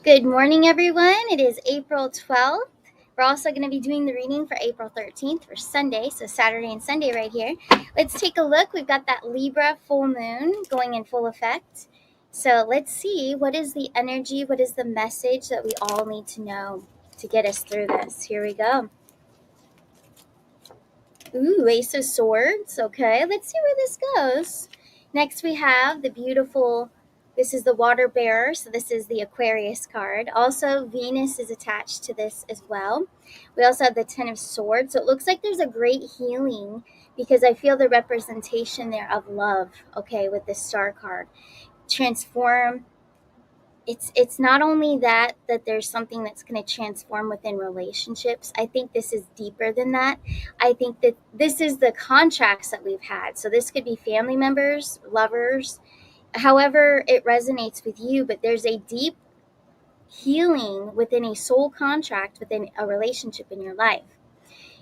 Good morning, everyone. It is April 12th. We're also going to be doing the reading for April 13th for Sunday, so Saturday and Sunday right here. Let's take a look. We've got that Libra full moon going in full effect. So let's see, what is the energy, what is the message that we all need to know to get us through this? Here we go. Ooh, Ace of Swords. Okay, let's see where this goes. Next we have the beautiful, this is the water bearer, so this is the Aquarius card. Also, Venus is attached to this as well. We also have the Ten of Swords, so it looks like there's a great healing because I feel the representation there of love, okay, with the Star card. Transform. It's not only that there's something that's going to transform within relationships. I think this is deeper than that. I think that this is the contracts that we've had. So this could be family members, lovers, however it resonates with you, but there's a deep healing within a soul contract within a relationship in your life.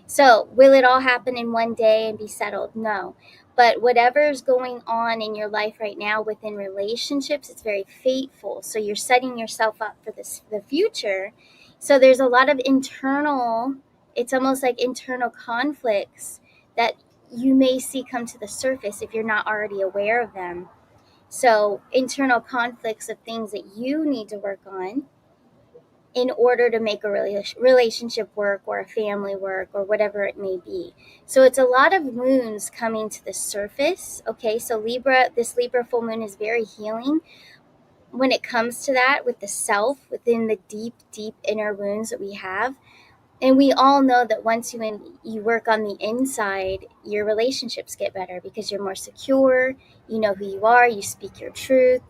So, will it all happen in one day and be settled? No. But whatever's going on in your life right now within relationships, it's very fateful. So, you're setting yourself up for the future. So, there's a lot of internal, it's almost like internal conflicts that you may see come to the surface if you're not already aware of them. So, internal conflicts of things that you need to work on in order to make a relationship work or a family work or whatever it may be. So it's a lot of moons coming to the surface. Okay, so this Libra full moon is very healing when it comes to that with the self within the deep, deep inner wounds that we have. And we all know that once you work on the inside, your relationships get better because you're more secure, you know who you are, you speak your truth,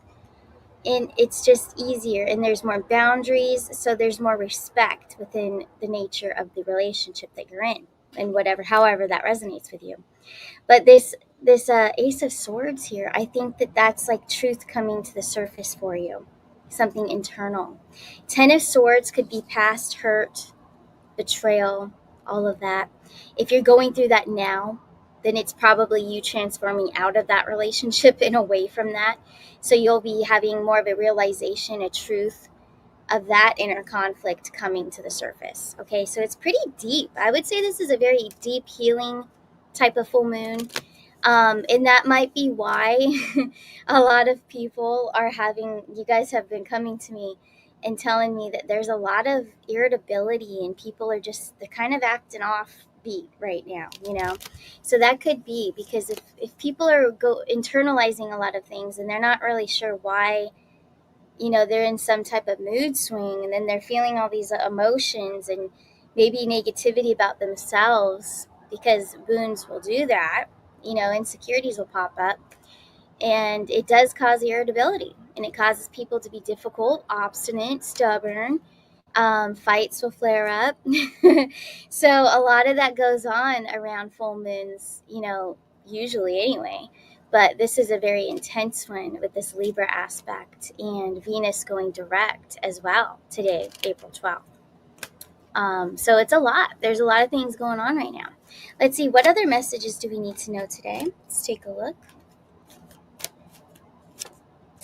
and it's just easier, and there's more boundaries, so there's more respect within the nature of the relationship that you're in, and however that resonates with you. But this Ace of Swords here, I think that's like truth coming to the surface for you, something internal. Ten of Swords could be past hurt, betrayal, all of that. If you're going through that now, then it's probably you transforming out of that relationship and away from that. So you'll be having more of a realization, a truth of that inner conflict coming to the surface. Okay, so it's pretty deep. I would say this is a very deep healing type of full moon. And that might be why a lot of people you guys have been coming to me and telling me that there's a lot of irritability and people they're kind of acting off beat right now, you know? So that could be because if people are internalizing a lot of things and they're not really sure why, they're in some type of mood swing and then they're feeling all these emotions and maybe negativity about themselves because wounds will do that, insecurities will pop up, and it does cause irritability, and it causes people to be difficult, obstinate, stubborn. Fights will flare up. So a lot of that goes on around full moons, usually anyway. But this is a very intense one with this Libra aspect and Venus going direct as well today, April 12th. So it's a lot. There's a lot of things going on right now. Let's see, what other messages do we need to know today? Let's take a look.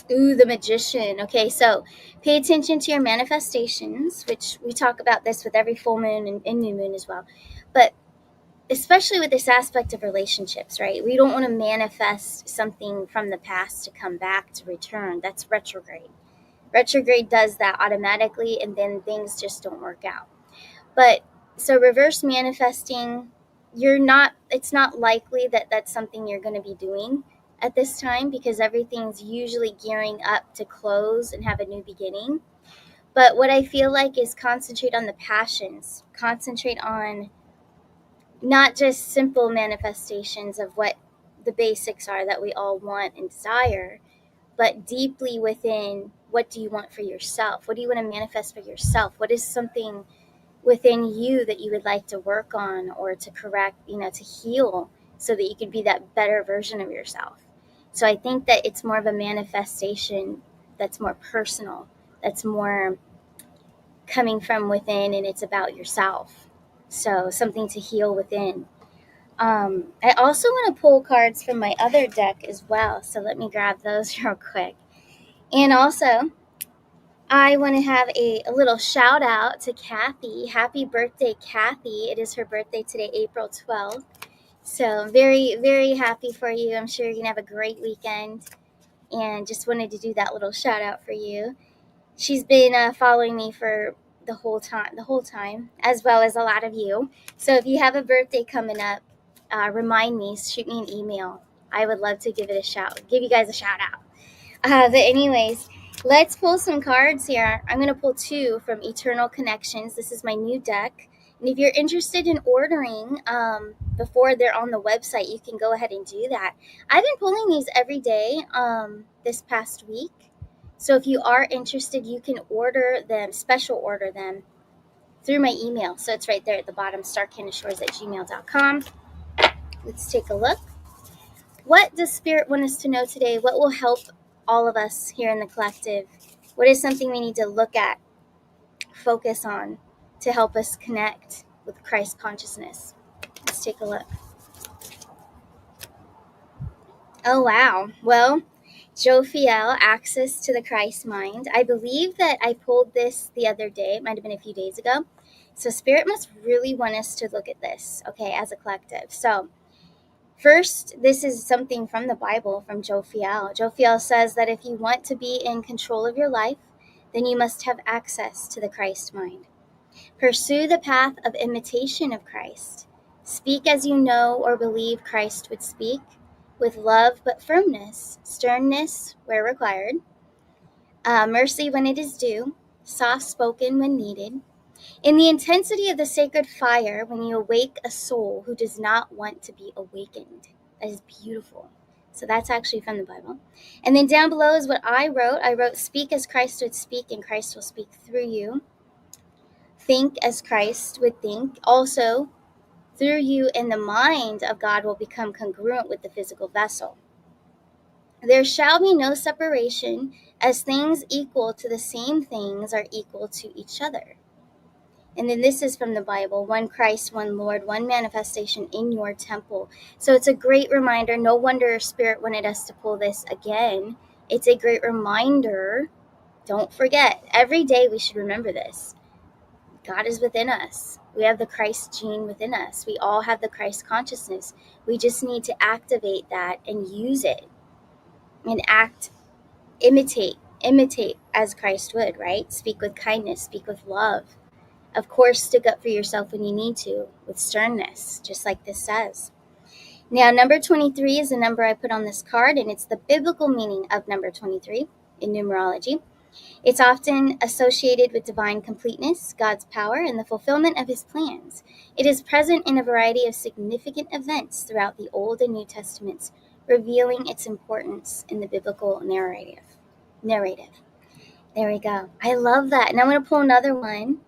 Ooh, the Magician. Okay, so pay attention to your manifestations, which we talk about this with every full moon and new moon as well. But especially with this aspect of relationships, right? We don't want to manifest something from the past to come back to return. That's retrograde. Retrograde does that automatically, and then things just don't work out. But so reverse manifesting, it's not likely that that's something you're going to be doing at this time because everything's usually gearing up to close and have a new beginning. But what I feel like is concentrate on the passions, concentrate on not just simple manifestations of what the basics are that we all want and desire, but deeply within, what do you want for yourself? What do you want to manifest for yourself? What is something within you that you would like to work on or to correct, to heal so that you could be that better version of yourself? So I think that it's more of a manifestation that's more personal, that's more coming from within, and it's about yourself. So something to heal within. I also want to pull cards from my other deck as well. So let me grab those real quick. And also, I want to have a little shout out to Kathy. Happy birthday, Kathy. It is her birthday today, April 12th. So, very, very happy for you. I'm sure you're going to have a great weekend. And just wanted to do that little shout out for you. She's been following me for the whole time, as well as a lot of you. So, if you have a birthday coming up, remind me, shoot me an email. I would love to give you guys a shout out. But anyways, let's pull some cards here. I'm going to pull two from Eternal Connections. This is my new deck. And if you're interested in ordering before they're on the website, you can go ahead and do that. I've been pulling these every day this past week. So if you are interested, you can special order them through my email. So it's right there at the bottom, starkindashores@gmail.com. Let's take a look. What does Spirit want us to know today? What will help all of us here in the collective? What is something we need to look at, focus on, to help us connect with Christ consciousness? Let's take a look. Oh, wow. Well, Jophiel, Access to the Christ Mind. I believe that I pulled this the other day. It might have been a few days ago. So Spirit must really want us to look at this, okay, as a collective. So first, this is something from the Bible, from Jophiel. Jophiel says that if you want to be in control of your life, then you must have access to the Christ mind. Pursue the path of imitation of Christ. Speak as you know or believe Christ would speak, with love but firmness, sternness where required, mercy when it is due, soft spoken when needed. In the intensity of the sacred fire, when you awake a soul who does not want to be awakened. That is beautiful. So that's actually from the Bible. And then down below is what I wrote. I wrote, speak as Christ would speak, and Christ will speak through you. Think as Christ would think. Also, through you and the mind of God will become congruent with the physical vessel. There shall be no separation, as things equal to the same things are equal to each other. And then this is from the Bible, one Christ, one Lord, one manifestation in your temple. So it's a great reminder. No wonder Spirit wanted us to pull this again. It's a great reminder. Don't forget, every day we should remember this. God is within us. We have the Christ gene within us. We all have the Christ consciousness. We just need to activate that and use it and imitate as Christ would, right? Speak with kindness, speak with love. Of course, stick up for yourself when you need to, with sternness, just like this says. Now, number 23 is the number I put on this card, and it's the biblical meaning of number 23 in numerology. It's often associated with divine completeness, God's power, and the fulfillment of his plans. It is present in a variety of significant events throughout the Old and New Testaments, revealing its importance in the biblical narrative. There we go. I love that. And I'm going to pull another one.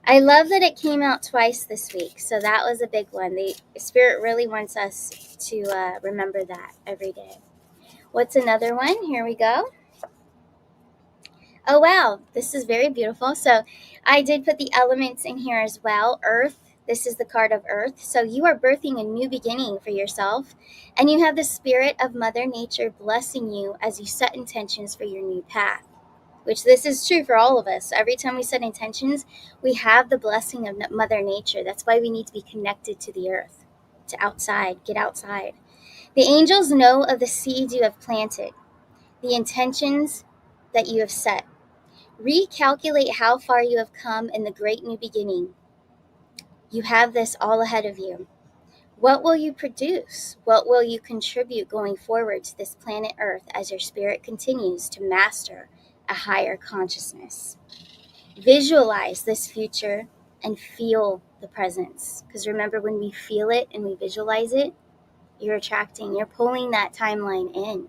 I love that it came out twice this week, so that was a big one. The Spirit really wants us to remember that every day. What's another one? Here we go. Oh, wow. This is very beautiful. So I did put the elements in here as well. Earth. This is the card of Earth. So you are birthing a new beginning for yourself, and you have the Spirit of Mother Nature blessing you as you set intentions for your new path. Which this is true for all of us. Every time we set intentions, we have the blessing of Mother Nature. That's why we need to be connected to the earth, to outside, get outside. The angels know of the seeds you have planted, the intentions that you have set. Recalculate how far you have come in the great new beginning. You have this all ahead of you. What will you produce? What will you contribute going forward to this planet Earth as your spirit continues to master a higher consciousness? Visualize this future and feel the presence. Because remember, when we feel it and we visualize it, you're pulling that timeline in.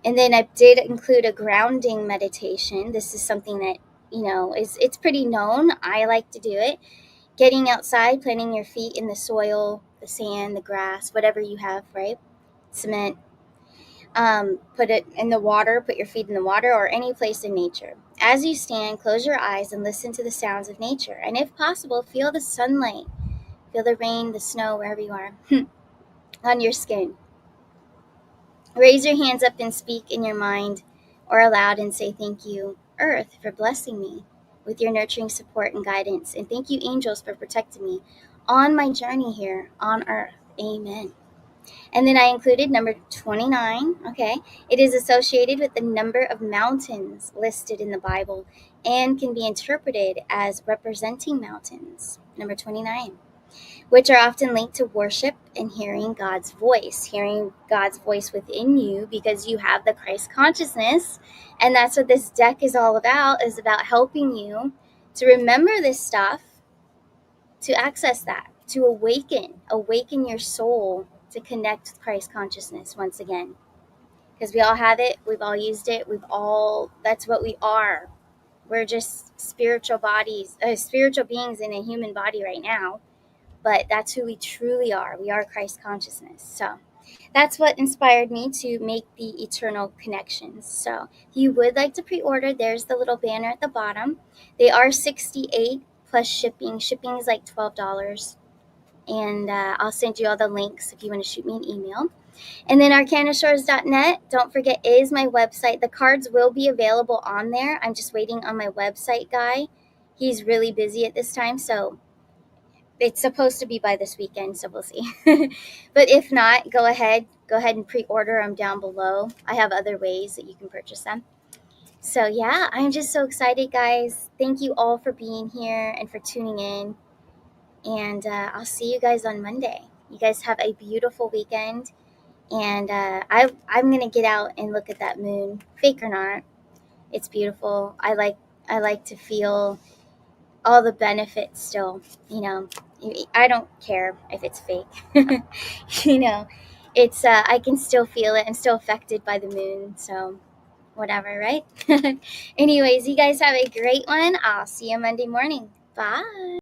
And then I did include a grounding meditation. This is something that, it's pretty known. I like to do it. Getting outside, planting your feet in the soil, the sand, the grass, whatever you have, right? Cement. Put it in the water, put your feet in the water or any place in nature. As you stand, close your eyes and listen to the sounds of nature. And if possible, feel the sunlight, feel the rain, the snow, wherever you are, on your skin. Raise your hands up and speak in your mind or aloud and say thank you Earth for blessing me with your nurturing support and guidance. And thank you, angels, for protecting me on my journey here on Earth. Amen. And then I included number 29. Okay. It is associated with the number of mountains listed in the Bible and can be interpreted as representing mountains. Number 29, which are often linked to worship and hearing God's voice within you because you have the Christ consciousness. And that's what this deck is about helping you to remember this stuff, to access that, to awaken your soul to connect with Christ consciousness once again. Because we all have it, we've all used it, that's what we are. We're just spiritual beings in a human body right now, but that's who we truly are. We are Christ consciousness. So that's what inspired me to make the eternal connections. So if you would like to pre-order, there's the little banner at the bottom. They are $68 plus shipping. Shipping is like $12. And I'll send you all the links if you want to shoot me an email. And then arcanashores.net, don't forget, is my website. The cards will be available on there. I'm just waiting on my website guy. He's really busy at this time, so it's supposed to be by this weekend, so we'll see. But if not, go ahead and pre-order them down below. I have other ways that you can purchase them. So yeah, I'm just so excited, guys. Thank you all for being here and for tuning in. And I'll see you guys on Monday. You guys have a beautiful weekend. And I'm gonna get out and look at that moon, fake or not. It's beautiful. I like to feel all the benefits still. I don't care if it's fake. It's I can still feel it. I'm still affected by the moon. So whatever, right? Anyways, you guys have a great one. I'll see you Monday morning. Bye.